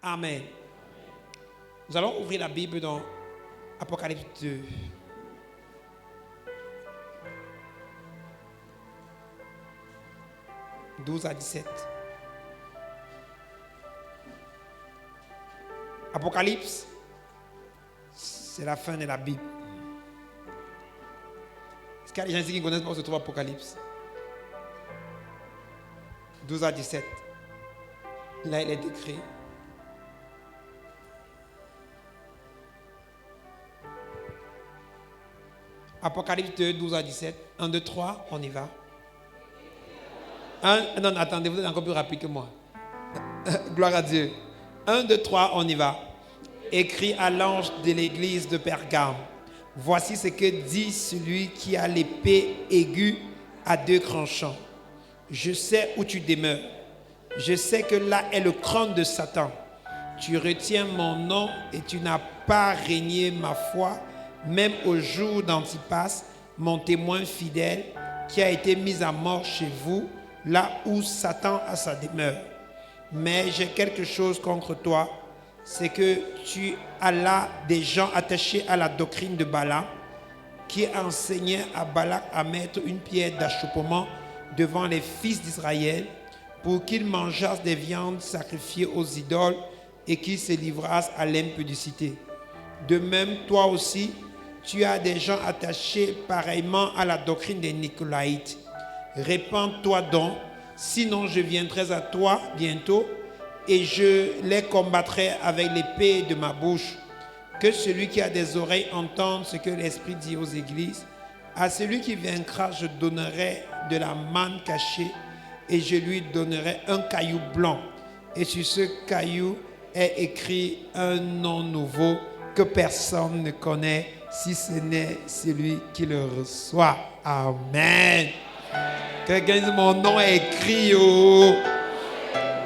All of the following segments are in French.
Amen. Nous allons ouvrir la Bible dans Apocalypse 2. « 12 à 17. Apocalypse, c'est la fin de la Bible. Est-ce qu'il y a des gens ici qui connaissent pas où se trouve Apocalypse? 12 à 17. Là, il est décrit. Apocalypse 2, 12 à 17. 1, 2, 3, on y va. Non, attendez, vous êtes encore plus rapide que moi. Gloire à Dieu. 1, 2, 3, on y va. Écrit à l'ange de l'église de Pergame. Voici ce que dit celui qui a l'épée aiguë à deux tranchants. Je sais où tu demeures. Je sais que là est le crâne de Satan. Tu retiens mon nom et tu n'as pas régné ma foi, même au jour d'Antipas, mon témoin fidèle, qui a été mis à mort chez vous, là où Satan a sa demeure. Mais j'ai quelque chose contre toi, c'est que tu as là des gens attachés à la doctrine de Balaam, qui enseignaient à Balak à mettre une pierre d'achoppement devant les fils d'Israël, pour qu'ils mangeassent des viandes sacrifiées aux idoles et qu'ils se livrassent à l'impudicité. De même, toi aussi, tu as des gens attachés pareillement à la doctrine des Nicolaïtes. Répands-toi donc, sinon je viendrai à toi bientôt et je les combattrai avec l'épée de ma bouche. Que celui qui a des oreilles entende ce que l'Esprit dit aux églises. À celui qui vaincra, je donnerai de la manne cachée et je lui donnerai un caillou blanc. Et sur ce caillou est écrit un nom nouveau que personne ne connaît, si ce n'est celui qui le reçoit. Amen. Quelqu'un dit, mon nom est écrit. Oh.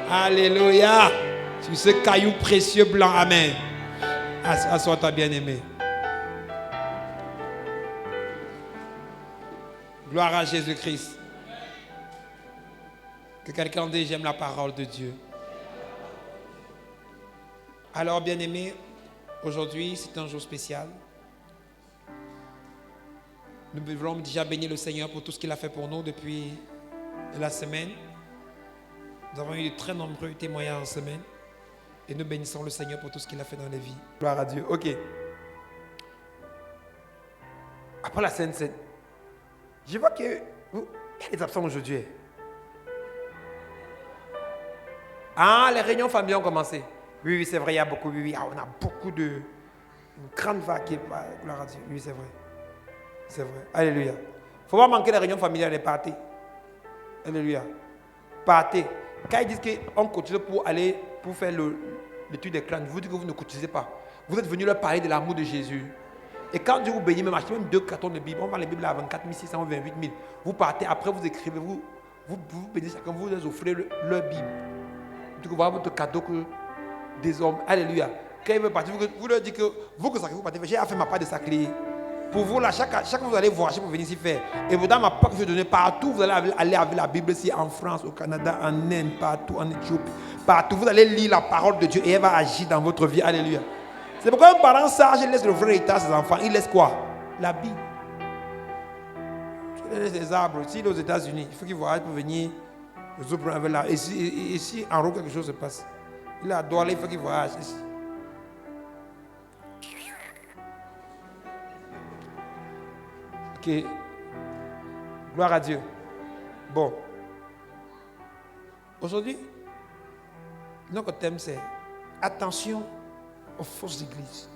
Alléluia. Sur ce caillou précieux blanc. Amen. Assois-toi, bien-aimé. Gloire à Jésus-Christ. Que quelqu'un dise, j'aime la parole de Dieu. Alors, bien-aimé, aujourd'hui, c'est un jour spécial. Nous voulons déjà bénir le Seigneur pour tout ce qu'il a fait pour nous depuis la semaine. Nous avons eu de très nombreux témoignages en semaine. Et nous bénissons le Seigneur pour tout ce qu'il a fait dans les vies. Gloire à Dieu. Ok. Après la Sainte Seine, je vois qu'il y a des absents aujourd'hui. Ah, les réunions familiales ont commencé. Oui, c'est vrai, il y a beaucoup. Oui, on a beaucoup de... Une grande vague qui est... Gloire à Dieu. Oui, c'est vrai. C'est vrai. Alléluia. Il ne faut pas manquer les réunions familiales, les parties. Alléluia. Partez. Quand ils disent qu'on cotise pour aller, pour faire l'étude des clans, vous dites que vous ne cotisez pas. Vous êtes venus leur parler de l'amour de Jésus. Et quand Dieu vous bénit, même achetez même 2 cartons de Bible. On vend les Bibles à 24 600 ou 28 000. Vous partez, après vous écrivez, vous bénissez chacun, vous leur offrez leur Bible. Donc voilà votre cadeau que des hommes. Alléluia. Quand ils veulent partir, vous leur dites que vous que vous partez, j'ai fait ma part de sacré. Pour vous, là, chaque fois vous allez voyager pour venir ici faire. Et vous, dans ma part que je vais donner partout, vous allez aller avec la Bible ici en France, au Canada, en Inde, partout, en Éthiopie. Partout, vous allez lire la parole de Dieu et elle va agir dans votre vie. Alléluia. C'est pourquoi un parent sage, il laisse le vrai état à ses enfants. Il laisse quoi? La Bible. Il laisse les arbres. S'il est aux États-Unis, il faut qu'il voyage pour venir résoudre le problème là. Et si en route quelque chose se passe, il est à Douala, il faut qu'il voyage ici. Ok. Gloire à Dieu. Bon. Aujourd'hui, notre thème c'est attention aux fausses églises.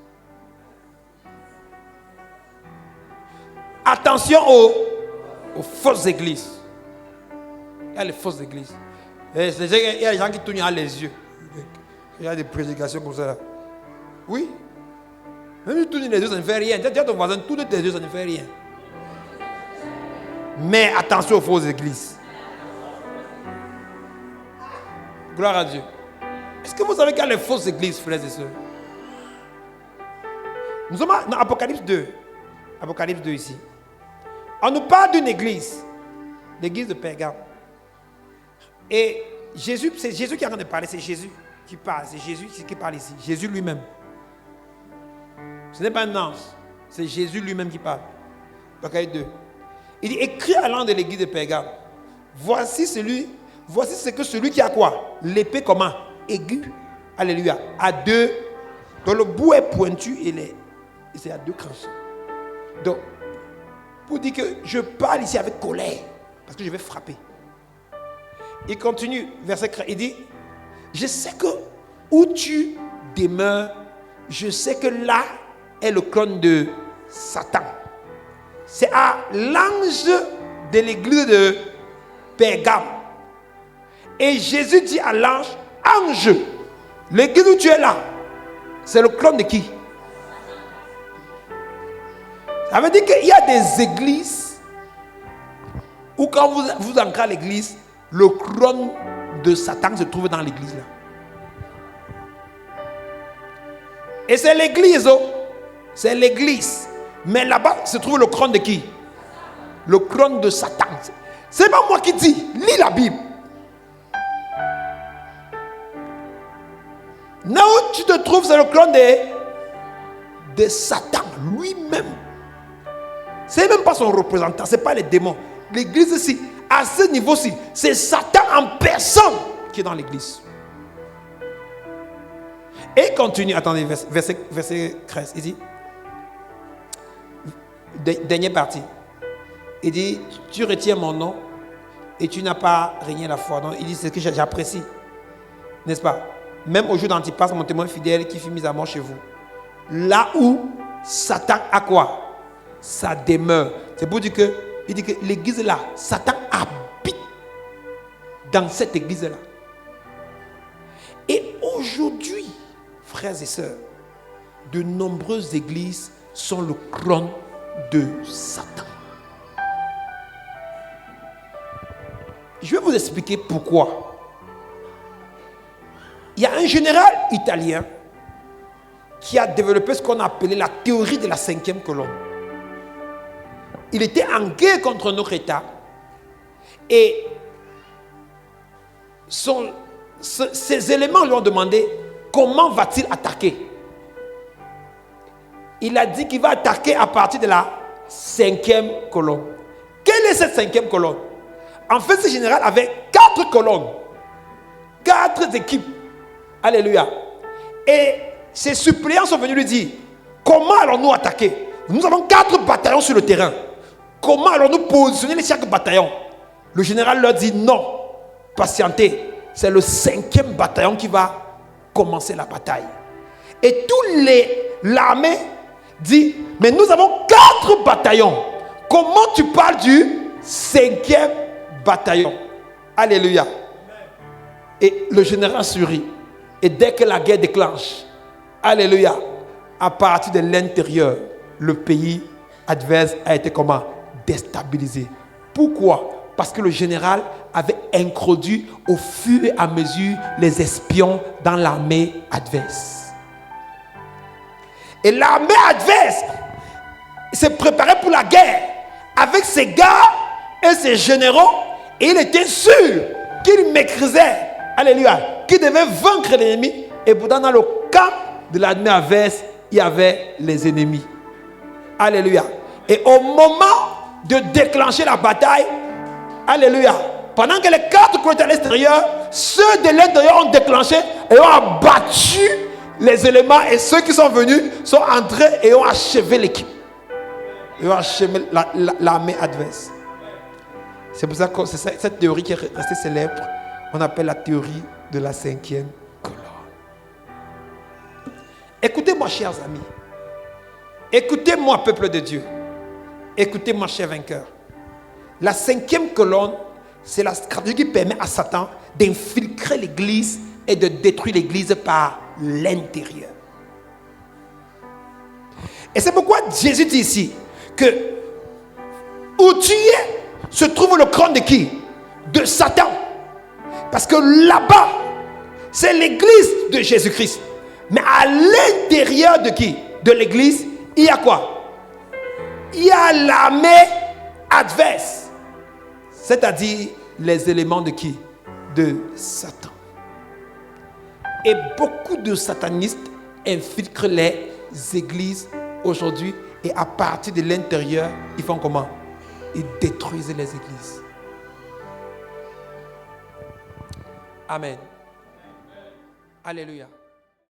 Attention aux fausses églises. Il y a les fausses églises. Il y a des gens qui tournent les yeux. Il y a des prédications comme ça. Oui. Même si tu tournes les yeux, ça ne fait rien. Dis à ton voisin, tourne tes yeux, ça ne fait rien. Mais attention aux fausses églises. Gloire à Dieu. Est-ce que vous savez qu'il y a les fausses églises, frères et sœurs? Nous sommes dans Apocalypse 2. Apocalypse 2 ici. On nous parle d'une église. L'église de Pergame. Et Jésus, c'est Jésus qui est en train de parler, c'est Jésus. qui parle. C'est Jésus qui parle ici. Jésus lui-même. Ce n'est pas un ange. C'est Jésus lui-même qui parle. Apocalypse 2. Il dit, écris à l'ange de l'église de Pergame. Voici ce que celui qui a quoi? L'épée comment? Aiguë. Alléluia. À deux. Donc le bout est pointu et c'est à deux tranchants. Donc, pour dire que je parle ici avec colère. Parce que je vais frapper. Il continue, verset 13. Il dit, je sais que où tu demeures, je sais que là est le clone de Satan. C'est à l'ange de l'église de Pergame. Et Jésus dit à l'ange, ange, l'église où tu es là, c'est le clone de qui? Ça veut dire qu'il y a des églises où quand vous entrez à l'église, le clone de Satan se trouve dans l'église là. Et c'est l'église, oh. C'est l'église. Mais là-bas se trouve le crâne de qui? Le crâne de Satan. C'est pas moi qui dis. Lis la Bible. Là où tu te trouves, c'est le crâne de Satan lui-même. C'est même pas son représentant, c'est pas les démons. L'église ici, à ce niveau-ci, c'est Satan en personne qui est dans l'église. Et il continue, attendez, verset 13, il dit, dernière partie, il dit, tu retiens mon nom et tu n'as pas régné la foi. Donc, il dit, c'est ce que j'apprécie, n'est-ce pas? Même au jour d'Antipas, mon témoin fidèle qui fut mis à mort chez vous. Là où Satan a quoi? Sa demeure. C'est pour dire que, il dit que l'église là, Satan habite dans cette église là. Et aujourd'hui, frères et sœurs, de nombreuses églises sont le clone de Satan. Je vais vous expliquer pourquoi. Il y a un général italien qui a développé ce qu'on appelait la théorie de la 5e colonne. Il était en guerre contre notre État et ces éléments lui ont demandé comment va-t-il attaquer. Il a dit qu'il va attaquer à partir de la 5e colonne. Quelle est cette 5e colonne? En fait, ce général avait 4 colonnes, 4 équipes. Alléluia. Et ses suppléants sont venus lui dire, comment allons-nous attaquer? Nous avons 4 bataillons sur le terrain. Comment allons-nous positionner chaque bataillon? Le général leur dit, non, patientez. C'est le 5e bataillon qui va commencer la bataille. Et l'armée dit, mais nous avons 4 bataillons. Comment tu parles du 5e bataillon? Alléluia. Et le général sourit. Et dès que la guerre déclenche, alléluia, à partir de l'intérieur, le pays adverse a été comment? Déstabilisé. Pourquoi? Parce que le général avait introduit au fur et à mesure les espions dans l'armée adverse. Et l'armée adverse se préparait pour la guerre avec ses gars et ses généraux. Et il était sûr qu'il maîtrisait, alléluia, qu'il devait vaincre l'ennemi. Et pourtant dans le camp de l'armée adverse, il y avait les ennemis. Alléluia. Et au moment de déclencher la bataille, alléluia, pendant que les 4 côtés à l'extérieur, ceux de l'intérieur ont déclenché et ont abattu les éléments, et ceux qui sont venus sont entrés et ont achevé l'équipe. Ils ont achevé l'armée adverse. C'est pour ça que c'est cette théorie qui est restée célèbre. On appelle la théorie de la 5e colonne. Écoutez-moi, chers amis. Écoutez-moi, peuple de Dieu. Écoutez-moi, chers vainqueurs. La 5e colonne, c'est la stratégie qui permet à Satan d'infiltrer l'église et de détruire l'église par l'intérieur. Et c'est pourquoi Jésus dit ici que où tu es se trouve le crâne de qui? De Satan. Parce que là-bas, c'est l'église de Jésus-Christ. Mais à l'intérieur de qui? De l'église, il y a quoi? Il y a l'armée adverse. C'est-à-dire les éléments de qui? De Satan. Et beaucoup de satanistes infiltrent les églises aujourd'hui. Et à partir de l'intérieur, ils font comment? Ils détruisent les églises. Amen. Alléluia.